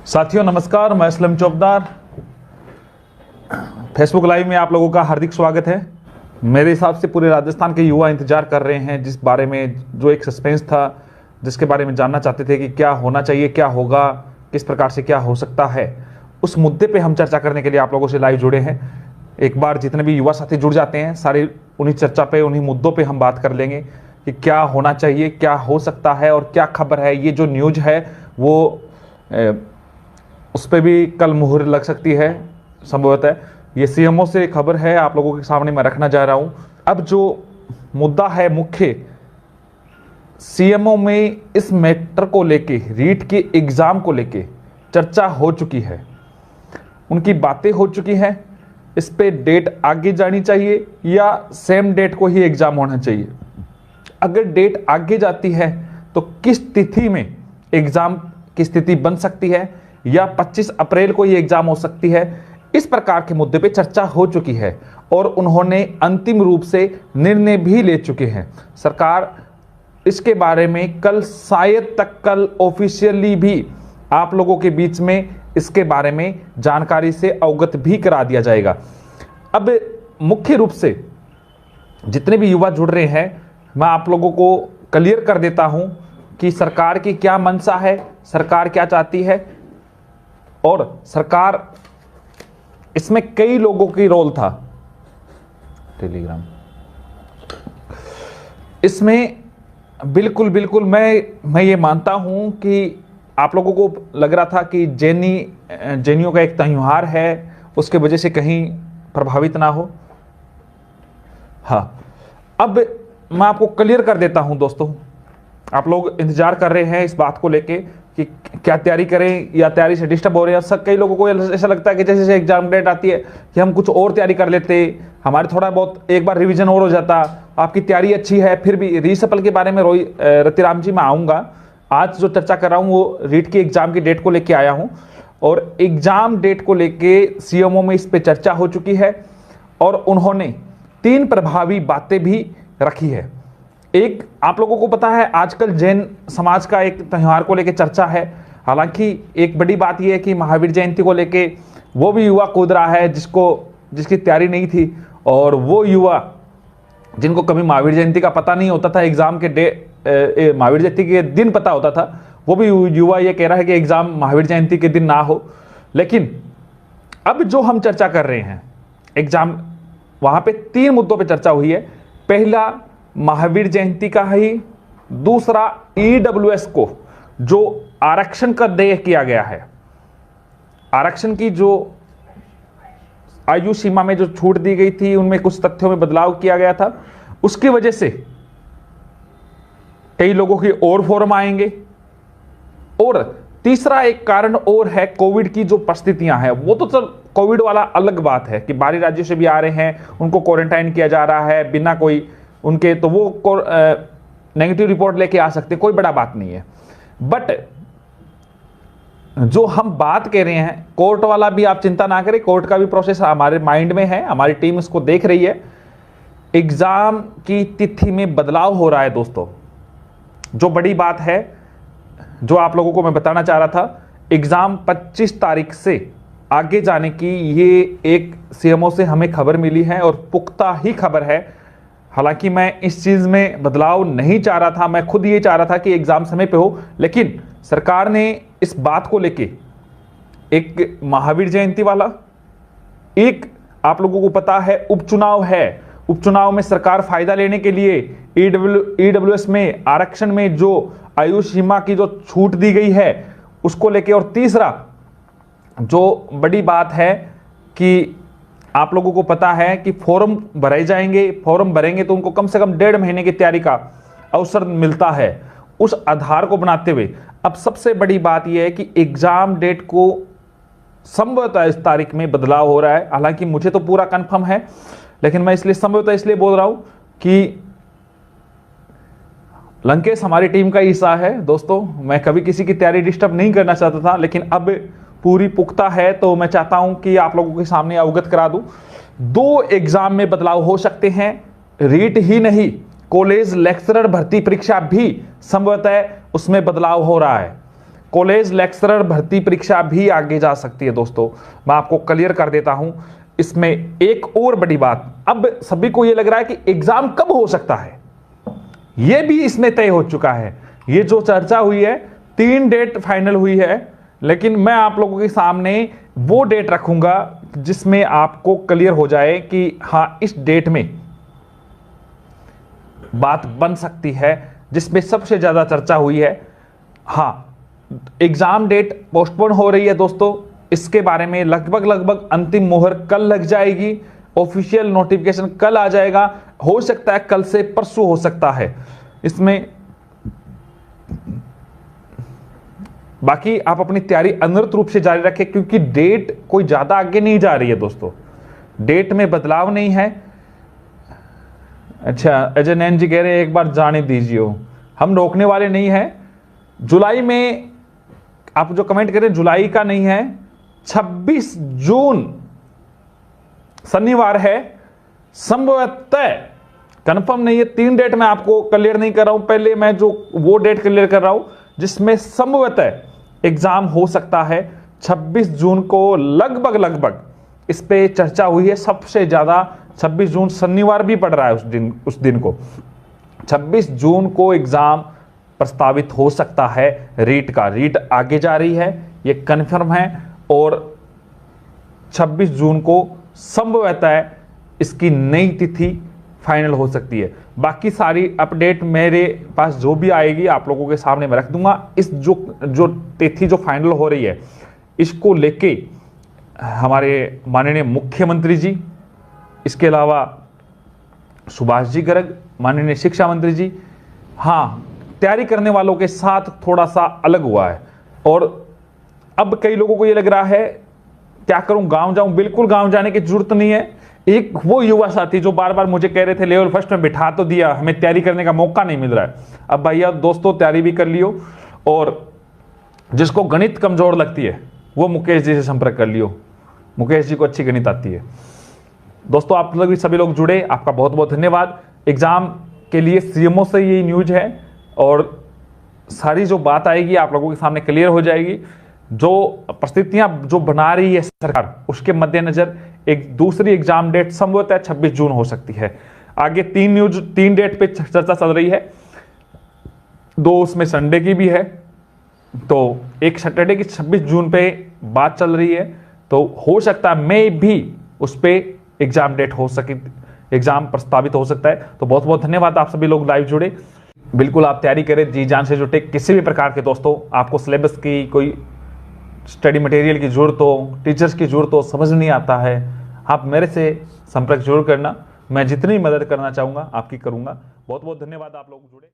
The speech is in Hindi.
साथियों नमस्कार, मैं असलम चौबदार। फेसबुक लाइव में आप लोगों का हार्दिक स्वागत है। मेरे हिसाब से पूरे राजस्थान के युवा इंतजार कर रहे हैं जिस बारे में जो एक सस्पेंस था, जिसके बारे में जानना चाहते थे कि क्या होना चाहिए, क्या होगा, किस प्रकार से क्या हो सकता है। उस मुद्दे पे हम चर्चा करने के लिए आप लोगों से लाइव जुड़े हैं। एक बार जितने भी युवा साथी जुड़ जाते हैं, सारी उन्हीं चर्चा पे, उन्हीं मुद्दों पे हम बात कर लेंगे कि क्या होना चाहिए, क्या हो सकता है और क्या खबर है। ये जो न्यूज है वो उस पर भी कल मुहर लग सकती है संभवतः। ये सीएमओ से खबर है, आप लोगों के सामने मैं रखना जा रहा हूं। अब जो मुद्दा है मुख्य, सीएमओ में इस मैटर को लेके, रीट के एग्जाम को लेके चर्चा हो चुकी है, उनकी बातें हो चुकी हैं। इस पे डेट आगे जानी चाहिए या सेम डेट को ही एग्जाम होना चाहिए। अगर डेट आगे जाती है तो किस तिथि में एग्जाम की स्थिति बन सकती है, या 25 अप्रैल को ये एग्जाम हो सकती है। इस प्रकार के मुद्दे पे चर्चा हो चुकी है और उन्होंने अंतिम रूप से निर्णय भी ले चुके हैं। सरकार इसके बारे में कल, शायद तक कल ऑफिशियली भी आप लोगों के बीच में इसके बारे में जानकारी से अवगत भी करा दिया जाएगा। अब मुख्य रूप से जितने भी युवा जुड़ रहे हैं, मैं आप लोगों को क्लियर कर देता हूं कि सरकार की क्या मंशा है, सरकार क्या चाहती है। और सरकार इसमें कई लोगों की रोल था। टेलीग्राम इसमें बिल्कुल मैं ये मानता हूं कि आप लोगों को लग रहा था कि जैनियों का एक त्योहार है, उसके वजह से कहीं प्रभावित ना हो। हाँ, अब मैं आपको क्लियर कर देता हूं दोस्तों। आप लोग इंतजार कर रहे हैं इस बात को लेके कि क्या तैयारी करें या तैयारी से डिस्टर्ब हो रहे हैं। सब कई लोगों को ऐसा लगता है कि जैसे जैसे एग्जाम डेट आती है कि हम कुछ और तैयारी कर लेते, हमारे थोड़ा बहुत एक बार रिवीजन और हो जाता। आपकी तैयारी अच्छी है, फिर भी रीसफल के बारे में रतिराम जी मैं आऊँगा। आज जो चर्चा कर रहा हूँ वो रीट की एग्जाम की डेट को लेके आया हूँ, और एग्जाम डेट को लेके सीएमओ में इस पर चर्चा हो चुकी है और उन्होंने 3 प्रभावी बातें भी रखी है। एक, आप लोगों को पता है आजकल जैन समाज का एक त्यौहार को लेकर चर्चा है। हालांकि एक बड़ी बात यह है कि महावीर जयंती को लेके वो भी युवा कूद रहा है जिसकी तैयारी नहीं थी, और वो युवा जिनको कभी महावीर जयंती का पता नहीं होता था, एग्जाम के महावीर जयंती के दिन पता होता था, वो भी युवा ये कह रहा है कि एग्जाम महावीर जयंती के दिन ना हो। लेकिन अब जो हम चर्चा कर रहे हैं एग्जाम, वहां पे 3 मुद्दों पे चर्चा हुई है। पहला महावीर जयंती का ही, दूसरा ईडब्ल्यूएस को जो आरक्षण का देय किया गया है, आरक्षण की जो आयु सीमा में जो छूट दी गई थी उनमें कुछ तथ्यों में बदलाव किया गया था, उसकी वजह से कई लोगों की और फॉर्म आएंगे। और तीसरा एक कारण और है, कोविड की जो परिस्थितियां हैं, वो तो चल कोविड वाला अलग बात है कि बाहरी राज्यों से भी आ रहे हैं, उनको क्वारंटाइन किया जा रहा है बिना कोई उनके, तो वो नेगेटिव रिपोर्ट लेके आ सकते, कोई बड़ा बात नहीं है। बट जो हम बात कह रहे हैं कोर्ट वाला भी, आप चिंता ना करें, कोर्ट का भी प्रोसेस हमारे माइंड में है, हमारी टीम इसको देख रही है। एग्जाम की तिथि में बदलाव हो रहा है दोस्तों। जो बड़ी बात है, जो आप लोगों को मैं बताना चाह रहा था, एग्जाम 25 तारीख से आगे जाने की ये एक सीएमओ से हमें खबर मिली है और पुख्ता ही खबर है। हालांकि मैं इस चीज में बदलाव नहीं चाह रहा था, मैं खुद ये चाह रहा था कि एग्जाम समय पे हो, लेकिन सरकार ने इस बात को लेके, एक महावीर जयंती वाला, एक आप लोगों को पता है उपचुनाव है, उपचुनाव में सरकार फायदा लेने के लिए ईडब्ल्यूएस में आरक्षण में जो आयु सीमा की जो छूट दी गई है उसको लेके, और तीसरा जो बड़ी बात है कि आप लोगों को पता है कि फॉर्म भरे जाएंगे, फॉर्म भरेंगे तो उनको कम से कम 1.5 महीने की तैयारी का अवसर मिलता है। उस आधार को बनाते हुए अब सबसे बड़ी बात यह है कि एग्जाम डेट को संभवतः इस तारीख में बदलाव हो रहा है। हालांकि मुझे तो पूरा कंफर्म है, लेकिन मैं इसलिए संभवतः इसलिए बोल रहा हूं कि लंकेश हमारी टीम का हिस्सा है दोस्तों। मैं कभी किसी की तैयारी डिस्टर्ब नहीं करना चाहता था, लेकिन अब पूरी पुख्ता है तो मैं चाहता हूं कि आप लोगों के सामने अवगत करा दूं। 2 एग्जाम में बदलाव हो सकते हैं, रीट ही नहीं, कॉलेज लेक्चरर भर्ती परीक्षा भी संभवतः उसमें बदलाव हो रहा है। कॉलेज लेक्चरर भर्ती परीक्षा भी आगे जा सकती है दोस्तों। मैं आपको क्लियर कर देता हूं। इसमें एक और बड़ी बात, अब सभी को यह लग रहा है कि एग्जाम कब हो सकता है, यह भी इसमें तय हो चुका है। ये जो चर्चा हुई है, 3 डेट फाइनल हुई है, लेकिन मैं आप लोगों के सामने वो डेट रखूंगा जिसमें आपको क्लियर हो जाए कि हां इस डेट में बात बन सकती है, जिसमें सबसे ज्यादा चर्चा हुई है। हां, एग्जाम डेट पोस्टपोन हो रही है दोस्तों, इसके बारे में लगभग अंतिम मोहर कल लग जाएगी, ऑफिशियल नोटिफिकेशन कल आ जाएगा, हो सकता है कल से परसों हो सकता है। इसमें बाकी आप अपनी तैयारी अनवरत रूप से जारी रखें, क्योंकि डेट कोई ज्यादा आगे नहीं जा रही है दोस्तों, डेट में बदलाव नहीं है। अच्छा, अजय नैन जी कह रहे हैं एक बार जाने दीजिए, हम रोकने वाले नहीं हैं। जुलाई में आप जो कमेंट करें, जुलाई का नहीं है, 26 जून शनिवार है, संभवतः कंफर्म नहीं है। 3 डेट मैं आपको क्लियर नहीं कर रहा हूं, पहले मैं जो वो डेट क्लियर कर रहा हूं जिसमें संभवतः एग्जाम हो सकता है 26 जून को। लगभग इस पे चर्चा हुई है सबसे ज्यादा। 26 जून शनिवार भी पड़ रहा है उस दिन को। 26 जून को एग्जाम प्रस्तावित हो सकता है रीट का। रीट आगे जा रही है, ये कन्फर्म है, और 26 जून को संभवतः इसकी नई तिथि फाइनल हो सकती है। बाकी सारी अपडेट मेरे पास जो भी आएगी आप लोगों के सामने मैं रख दूंगा। इस जो तिथि जो फाइनल हो रही है, इसको लेके हमारे माननीय मुख्यमंत्री जी, इसके अलावा सुभाष जी गर्ग, माननीय शिक्षा मंत्री जी, हाँ, तैयारी करने वालों के साथ थोड़ा सा अलग हुआ है। और अब कई लोगों को ये लग रहा है क्या करूं, गांव जाऊं। बिल्कुल गांव जाने की जरूरत नहीं है। एक वो युवा साथी जो बार बार मुझे कह रहे थे लेवल फर्स्ट में बिठा तो दिया, हमें तैयारी करने का मौका नहीं मिल रहा है। अब भैया दोस्तों तैयारी भी कर लियो, और जिसको गणित कमजोर लगती है वो मुकेश जी से संपर्क कर लियो, मुकेश जी को अच्छी गणित आती है। दोस्तों आप लोग भी सभी लोग जुड़े, आपका बहुत बहुत धन्यवाद। एग्जाम के लिए सीएमओ से यही न्यूज है, और सारी जो बात आएगी आप लोगों के सामने क्लियर हो जाएगी। जो परिस्थितियां जो बना रही है सरकार, उसके मद्देनजर एक दूसरी एग्जाम डेट संभवतः 26 जून हो सकती है। आगे 3 डेट पे चर्चा चल रही है, 2 उसमें संडे की भी है, तो एक सैटरडे की 26 जून पे बात चल रही है, तो हो सकता है मैं भी उस पे एग्जाम डेट हो सके, एग्जाम प्रस्तावित हो सकता है। तो बहुत बहुत धन्यवाद, आप सभी लोग लाइव जुड़े। बिल्कुल आप तैयारी करें, जी जान से जुटे। किसी भी प्रकार के दोस्तों आपको सिलेबस की कोई स्टडी मटेरियल की जरूरत हो, टीचर्स की जरूरत हो, समझ नहीं आता है, आप मेरे से संपर्क जरूर करना। मैं जितनी मदद करना चाहूँगा आपकी करूँगा। बहुत बहुत धन्यवाद, आप लोग जुड़े।